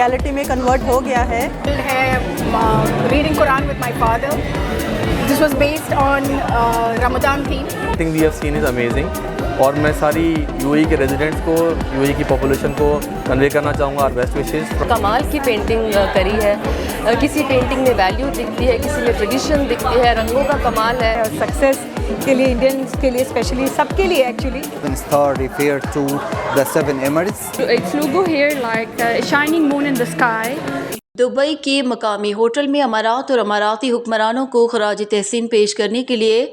Reality में convert हो गया है। Reading Quran with my father, this was based on Ramzan theme. I think we have seen is amazing और मैं सारी यूएई के रेजिडेंट्स को, यूएई की पॉपुलेशन को कन्वे करना चाहूँगा और बेस्ट विशेस। कमाल की पेंटिंग करी है, किसी पेंटिंग में वैल्यू दिखती है, किसी में ट्रेडिशन दिखती है, रंगों का कमाल है। और सक्सेस के लिए, इंडियंस के लिए, स्पेशली सबके लिए actually. Star referred to the seven Emirates. It's logo here like a shining moon in the sky. Dubai के मकामी होटल में अमारात और अमाराती हुक्मरानों को खराज तहसीन पेश करने के लिए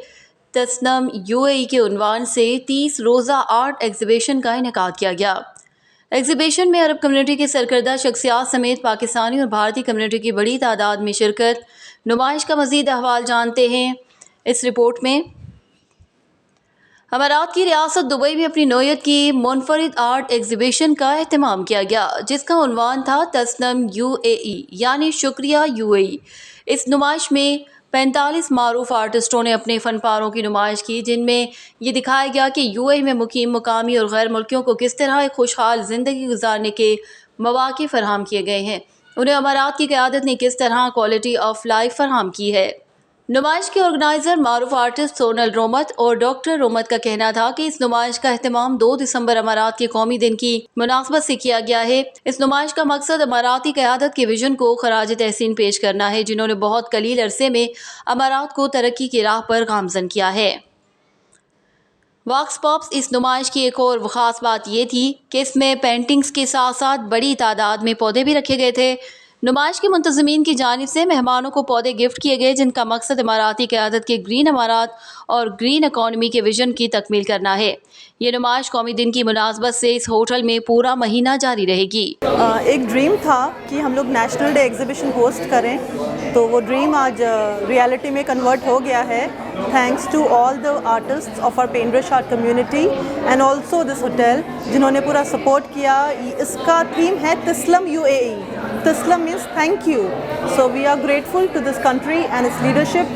तस्नम यूएई के उन्वान से 30 रोज़ा आर्ट एग्जीबिशन का इनेकाद किया गया। एग्जीबिशन में अरब कम्युनिटी के सरकर्दा शख्सियात समेत पाकिस्तानी और भारतीय कम्युनिटी की बड़ी तादाद में शिरकत। नुमाइश का मज़ीद अहवाल जानते हैं इस रिपोर्ट में। अमारात की रियासत दुबई में अपनी नौयत की मुनफरिद आर्ट एग्जीबिशन का एहतमाम किया गया, जिसका उन्वान था तस्नम यूएई यानी शुक्रिया यूएई। इस नुमाइश में 45 मारूफ आर्टिस्टों ने अपने फ़नपारों की नुमाइश की, जिनमें ये दिखाया गया कि यूएई में मुकीम मुकामी और गैर मुल्कियों को किस तरह एक खुशहाल ज़िंदगी गुजारने के मौक़े फ़राहम किए गए हैं। उन्हें अमारात की क़यादत ने किस तरह क्वालिटी ऑफ लाइफ फ़राहम की है। नुमाइश के ऑर्गेनाइज़र मारूफ आर्टिस्ट सोनल रोमत और डॉक्टर रोमत का कहना था कि इस नुमाइश का अहतमाम 2 दिसंबर अमारात के कौमी दिन की मुनासबत से किया गया है। इस नुमाइश का मकसद अमाराती क़यादत के विजन को खराज तहसीन पेश करना है, जिन्होंने बहुत कलील अरसे में अमारात को तरक्की की राह पर गामज़न किया है। वॉक्स पॉप्स इस नुमाइश की एक और ख़ास बात ये थी कि इसमें पेंटिंग्स के साथ साथ बड़ी तादाद में पौधे भी रखे गए थे। नुमाइश के मुंतज़मीन की जानिब से मेहमानों को पौधे गिफ्ट किए गए, जिनका मकसद इमाराती क़यादत के ग्रीन अमारात और ग्रीन इकॉनमी के विजन की तकमील करना है। ये नुमाइश कौमी दिन की मुनासबत से इस होटल में पूरा महीना जारी रहेगी। एक ड्रीम था कि हम लोग नेशनल डे एग्जीबिशन होस्ट करें, तो वो ड्रीम आज रियलिटी में कन्वर्ट हो गया है, thanks to all the artists of our penbrush art community and also this hotel, जिन्होंने पूरा सपोर्ट किया। इसका थीम है तस्लम यूएई। तस्लम means thank you. So we are grateful to this country and its leadership,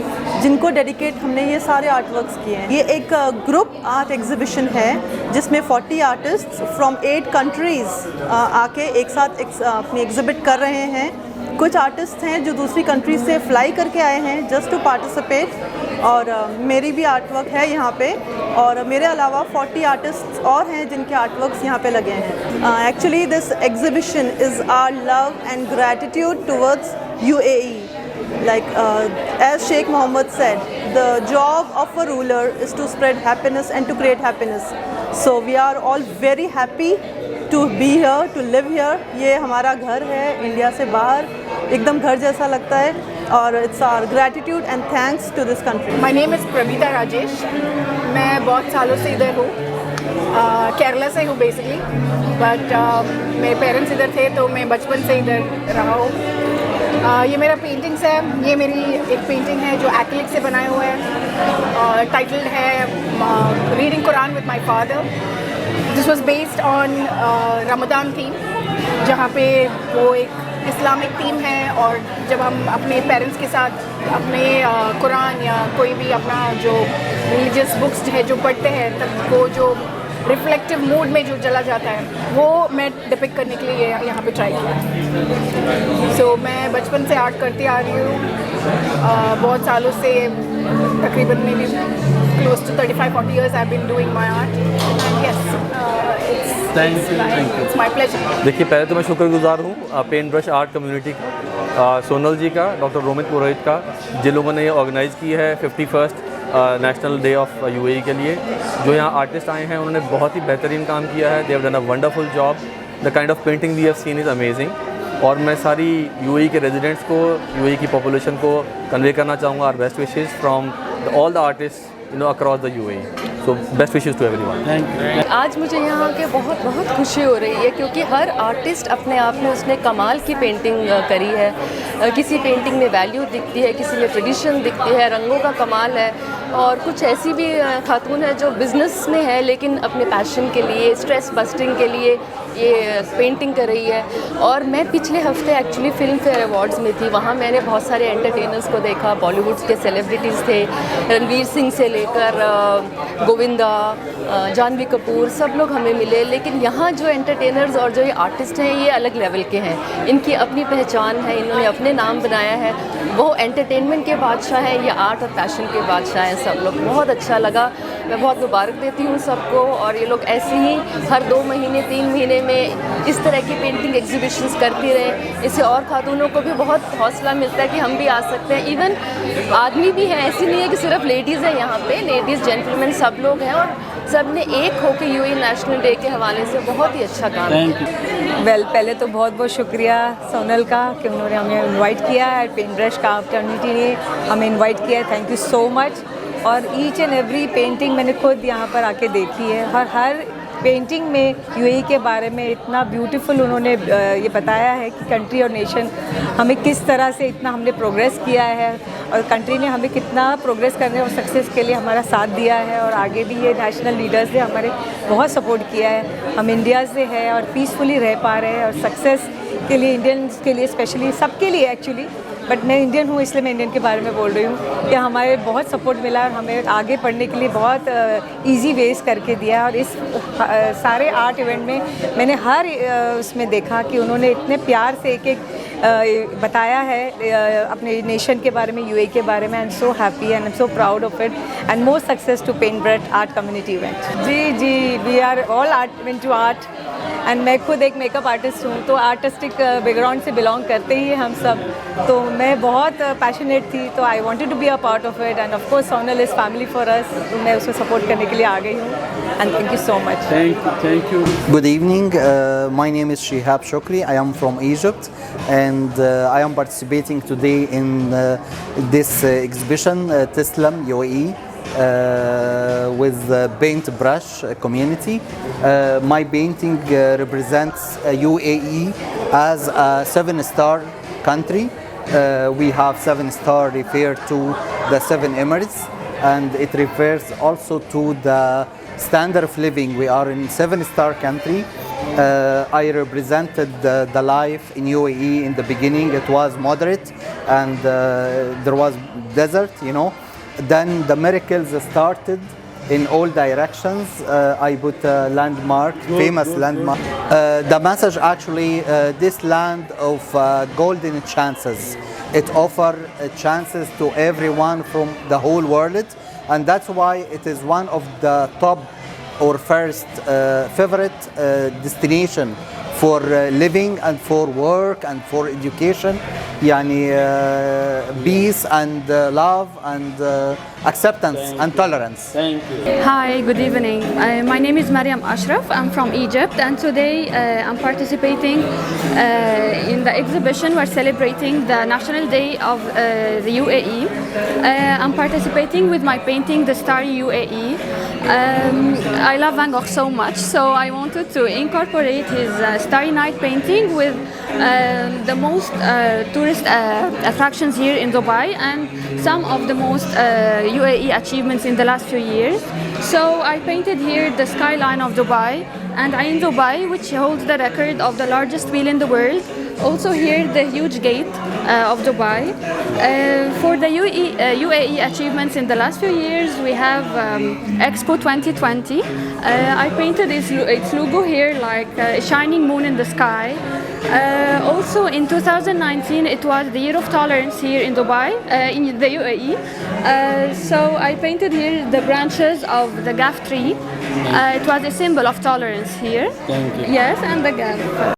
जिनको डेडिकेट हमने ये सारे आर्ट वर्क्स किए हैं। ये एक ग्रुप आर्ट एग्जीबिशन है जिसमें 40 आर्टिस्ट्स फ्रॉम 8 कंट्रीज़ आके एक साथ अपनी एग्जिबिट कर रहे हैं। कुछ आर्टिस्ट हैं जो दूसरी कंट्री से फ्लाई करके आए हैं जस्ट टू पार्टिसिपेट, और मेरी भी आर्ट वर्क है यहाँ पे, और मेरे अलावा 40 आर्टिस्ट्स और हैं जिनके आर्ट वर्क्स यहाँ पे लगे हैं। Actually this exhibition is our love and gratitude towards UAE. Like as Sheikh Mohammed said, the job of a ruler is to spread happiness and to create happiness. So we are all very happy to be here, to live here. ये हमारा घर है, India से बाहर एकदम घर जैसा लगता है, और it's our gratitude and thanks to this country. My name is प्रवीता Rajesh. मैं बहुत सालों से इधर हूँ, केरला से हूँ बेसिकली, बट मेरे पेरेंट्स इधर थे तो मैं बचपन से इधर रहा हूँ। ये मेरा पेंटिंग्स है, ये मेरी एक पेंटिंग है जो एक्रिलिक से बनाए हुए है, टाइटल्ड है reading Quran with my father. This was based on Ramzan theme, जहाँ पे वो एक इस्लामिक थीम है, और जब हम अपने पेरेंट्स के साथ अपने कुरान या कोई भी अपना जो रिलीजियस बुक्स है जो पढ़ते हैं, तब वो जो रिफ्लेक्टिव मूड में जो चला जाता है वो मैं डिपिक्ट करने के लिए यहाँ पे ट्राई किया। सो मैं बचपन से आर्ट करती आ रही हूँ, बहुत सालों से, तकरीबन में भी close to 35-40 years I been doing my art. Yes, it's my pleasure. देखिए, पहले तो मैं शुक्रगुजार हूँ पेन ब्रश आर्ट कम्युनिटी का, सोनल जी का, डॉक्टर रोमित पुरोहित का, जिन लोगों ने ये ऑर्गेनाइज़ की है 51st national day of UAE के लिए। जो यहाँ आर्टिस्ट आए हैं उन्होंने बहुत ही बेहतरीन काम किया है। They have done a wonderful job. The kind of painting we have seen is amazing. और मैं सारी यूएई के रेजिडेंट्स को, यूएई की पॉपुलेशन को कन्वे करना चाहूँगा और best wishes from all the artist across the UAE. So best wishes to everyone. आज मुझे यहाँ के बहुत खुशी हो रही है, क्योंकि हर आर्टिस्ट अपने आप में उसने कमाल की पेंटिंग करी है। किसी पेंटिंग में वैल्यू दिखती है, किसी में ट्रेडिशन दिखती है, रंगों का कमाल है, और कुछ ऐसी भी खातून है जो बिज़नेस में है लेकिन अपने पैशन के लिए, स्ट्रेस बस्टिंग के लिए ये पेंटिंग कर रही है। और मैं पिछले हफ्ते एक्चुअली फिल्म फेयर अवार्ड्स में थी, वहाँ मैंने बहुत सारे एंटरटेनर्स को देखा, बॉलीवुड के सेलिब्रिटीज़ थे, रणवीर सिंह से लेकर गोविंदा, जानवी कपूर, सब लोग हमें मिले। लेकिन यहाँ जो एंटरटेनर्स और जो ये आर्टिस्ट हैं ये अलग लेवल के हैं, इनकी अपनी पहचान है, इन्होंने अपने नाम बनाया है, वो एंटरटेनमेंट के बादशाह हैं, ये आर्ट और फैशन के बादशाह हैं सब लोग। बहुत अच्छा लगा, मैं बहुत मुबारक देती हूँ सबको। और ये लोग ऐसे ही हर 2 महीने 3 महीने में इस तरह की पेंटिंग एग्जीबिशंस करती रहें, इससे और खातूनों को भी बहुत हौसला मिलता है कि हम भी आ सकते हैं। इवन आदमी भी हैं, ऐसी नहीं है कि सिर्फ लेडीज़ हैं यहाँ पे, लेडीज़ जेंटलमैन सब लोग हैं और सब ने एक होकर यूएई नेशनल डे के हवाले से बहुत ही अच्छा काम किया। वेल, पहले तो बहुत बहुत शुक्रिया सोनल का कि उन्होंने हमें इनवाइट किया है, पेंट ब्रश का कम्युनिटी ने हमें इनवाइट किया है, थैंक यू सो मच। और ईच एंड एवरी पेंटिंग मैंने खुद यहाँ पर आके देखी है, हर पेंटिंग में यूएई के बारे में इतना ब्यूटीफुल उन्होंने ये बताया है कि कंट्री और नेशन हमें किस तरह से इतना हमने प्रोग्रेस किया है और कंट्री ने हमें कितना प्रोग्रेस करने और सक्सेस के लिए हमारा साथ दिया है। और आगे भी ये नेशनल लीडर्स ने हमारे बहुत सपोर्ट किया है, हम इंडिया से हैं और पीसफुली रह पा रहे हैं। और सक्सेस के लिए इंडियंस के लिए स्पेशली, सबके लिए एक्चुअली, बट मैं इंडियन हूँ इसलिए मैं इंडियन के बारे में बोल रही हूँ कि हमारे बहुत सपोर्ट मिला और हमें आगे बढ़ने के लिए बहुत इजी वेज करके दिया। और इस सारे आर्ट इवेंट में मैंने हर उसमें देखा कि उन्होंने इतने प्यार से एक बताया है अपने नेशन के बारे में, यूएई के बारे में। I am so happy and I am so proud of it and more success to paint brush art community event. जी, we are all art into art and मैं खुद एक मेकअप आर्टिस्ट हूँ, तो आर्टिस्टिक बैकग्राउंड से belong करते ही हम सब। तो मैं बहुत पैशनेट थी, तो I wanted to be a part of it and of course Sonal is family for us, तो मैं उसको सपोर्ट करने के लिए आ गई हूँ and thank you so much. Thank you. Good evening. My name is Shihab Shukri. I am from Egypt, and I am participating today in this exhibition, Teslam UAE. With the paintbrush community. My painting represents UAE as a 7-star country. We have 7-star refer to the 7 Emirates, and it refers also to the standard of living. We are in 7-star country. I represented the life in UAE in the beginning. It was moderate and there was desert, you know. Then the miracles started in all directions. I put a landmark, famous landmark. The message actually, this land of golden chances. It offers chances to everyone from the whole world, and that's why it is one of the top or first favorite destination for living and for work and for education. Yani peace and love and acceptance and tolerance. Thank you. Hi, good evening. My name is Mariam Ashraf. I'm from Egypt, and today I'm participating in the exhibition. We're celebrating the National Day of the UAE. I'm participating with my painting, The Starry UAE. I love Van Gogh so much, so I wanted to incorporate his Starry Night painting with the most tourist attractions here in Dubai and some of the most UAE achievements in the last few years. So I painted here the skyline of Dubai and Ain Dubai, which holds the record of the largest wheel in the world. Also here the huge gate of Dubai. For the UAE achievements in the last few years, we have Expo 2020. I painted its logo here like a shining moon in the sky. Also in 2019 it was the year of tolerance here in Dubai, in the UAE. So I painted here the branches of the Gaf tree. It was a symbol of tolerance here. Thank you. Yes, and the Gaf.